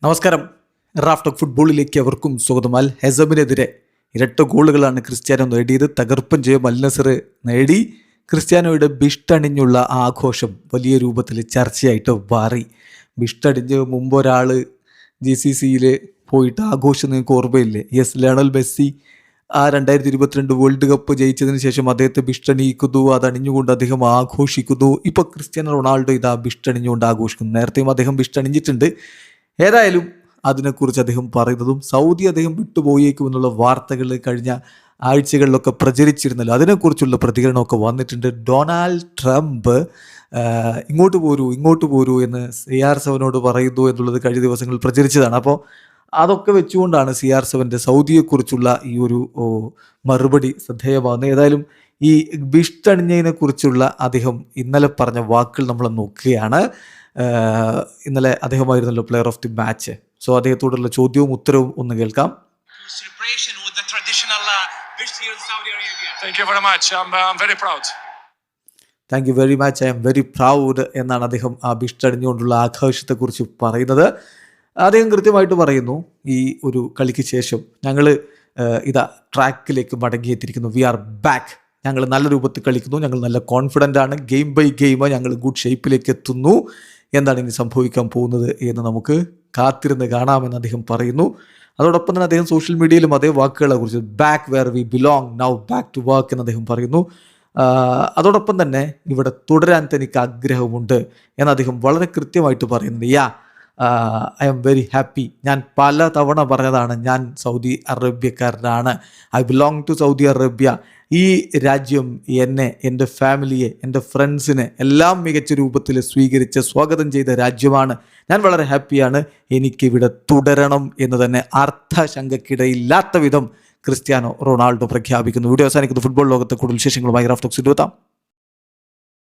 നമസ്കാരം. റാഫ്റ്റോക്ക് ഫുട്ബോളിലേക്ക് അവർക്കും സ്വാഗതം. അൽ ഹെസമിനെതിരെ ഇരട്ട ഗോളുകളാണ് ക്രിസ്ത്യാനോ നേടിയത്. തകർപ്പൻ ജയം അൽ നസർ നേടി. ക്രിസ്ത്യാനോയുടെ ബിഷ്ടണിഞ്ഞുള്ള ആഘോഷം വലിയ രൂപത്തിൽ ചർച്ചയായിട്ട് മാറി. ബിഷ്ടണിഞ്ഞ് മുമ്പ് ഒരാൾ GCCയിൽ പോയിട്ട് ആഘോഷം നിങ്ങൾക്ക് ഓർമ്മയില്ലേ? ലയണൽ മെസ്സി ആ 2022 വേൾഡ് കപ്പ് ജയിച്ചതിന് ശേഷം അദ്ദേഹത്തെ ബിഷ്ടണിയിക്കുന്നു, അതണിഞ്ഞുകൊണ്ട് അദ്ദേഹം ആഘോഷിക്കുന്നു. ഇപ്പോൾ ക്രിസ്ത്യാനോ റൊണാൾഡോ ഇതാ ബിഷ്ടണിഞ്ഞുകൊണ്ട് ആഘോഷിക്കുന്നു. നേരത്തെയും അദ്ദേഹം ബിഷ്ടണിഞ്ഞിട്ടുണ്ട്. ഏതായാലും അതിനെക്കുറിച്ച് അദ്ദേഹം പറയുന്നതും സൗദി അദ്ദേഹം വിട്ടുപോയേക്കുമെന്നുള്ള വാർത്തകൾ കഴിഞ്ഞ ആഴ്ചകളിലൊക്കെ പ്രചരിച്ചിരുന്നല്ലോ, അതിനെക്കുറിച്ചുള്ള പ്രതികരണമൊക്കെ വന്നിട്ടുണ്ട്. ഡൊണാൾഡ് ട്രംപ് ഇങ്ങോട്ട് പോരൂ എന്ന് CR7 പറയുന്നു എന്നുള്ളത് കഴിഞ്ഞ ദിവസങ്ങളിൽ പ്രചരിച്ചതാണ്. അപ്പോൾ അതൊക്കെ വെച്ചുകൊണ്ടാണ് CR7 സൗദിയെക്കുറിച്ചുള്ള ഈ ഒരു മറുപടി ശ്രദ്ധേയമാകുന്നത്. ഏതായാലും ഈ ബിഷ്ടണിഞ്ഞതിനെ കുറിച്ചുള്ള അദ്ദേഹം ഇന്നലെ പറഞ്ഞ വാക്കുകൾ നമ്മൾ നോക്കുകയാണ്. ഇന്നലെ അദ്ദേഹമായിരുന്നല്ലോ player of the match. So അദ്ദേഹത്തോടുള്ള ചോദ്യവും ഉത്തരവും ഒന്ന് കേൾക്കാം. Thank you very much. I'm very proud. Thank you very much. I am very proud എന്നാണ് അദ്ദേഹം ആ ബിഷ്ടണിഞ്ഞുകൊണ്ടുള്ള ആഘോഷത്തെക്കുറിച്ച് പറയുന്നത്. അദ്ദേഹം കൃത്യമായിട്ട് പറയുന്നു, ഈ ഒരു കളിക്ക് ശേഷം ഞങ്ങൾ ഇതാ ട്രാക്കിലേക്ക് മടങ്ങിയെത്തിയിരിക്കുന്നു. V are back. ഞങ്ങൾ നല്ല രൂപത്തിൽ കളിക്കുന്നു, ഞങ്ങൾ നല്ല കോൺഫിഡൻ്റ് ആണ്. ഗെയിം ബൈ ഗെയിം ഞങ്ങൾ ഗുഡ് ഷേപ്പിലേക്ക് എത്തുന്നു. എന്താണ് ഇനി സംഭവിക്കാൻ പോകുന്നത് എന്ന് നമുക്ക് കാത്തിരുന്ന് കാണാമെന്ന് അദ്ദേഹം പറയുന്നു. അതോടൊപ്പം തന്നെ അദ്ദേഹം സോഷ്യൽ മീഡിയയിലും അതേ വാക്കുകളെ കുറിച്ച് back where we belong now back to work എന്ന് അദ്ദേഹം പറയുന്നു. അതോടൊപ്പം തന്നെ ഇവിടെ തുടരാൻ തനിക്ക് ആഗ്രഹമുണ്ട് എന്ന് അദ്ദേഹം വളരെ കൃത്യമായിട്ട് പറയുന്നുണ്ട്. I'm very happy. ഞാൻ പല തവണ പറഞ്ഞതാണ്, ഞാൻ സൗദി അറേബ്യക്കാരനാണ്. I belong to Saudi Arabia. ഈ രാജ്യം എന്നെ, എൻ്റെ ഫാമിലിയെ, എൻ്റെ ഫ്രണ്ട്സിനെ എല്ലാം മികച്ച രൂപത്തിൽ സ്വീകരിച്ച് സ്വാഗതം ചെയ്ത രാജ്യമാണ്. ഞാൻ വളരെ ഹാപ്പിയാണ്. എനിക്കിവിടെ തുടരണം എന്ന് തന്നെ അർത്ഥശങ്കയ്ക്കിടയില്ലാത്ത വിധം ക്രിസ്ത്യാനോ റൊണാൾഡോ പ്രഖ്യാപിക്കുന്നു. വീഡിയോ അവസാനിക്കുന്നത്. ഫുട്ബോൾ ലോകത്തെ കൂടുതൽ വിശേഷങ്ങളുമായി റാഫ്റ്റോക്സ് എത്താം.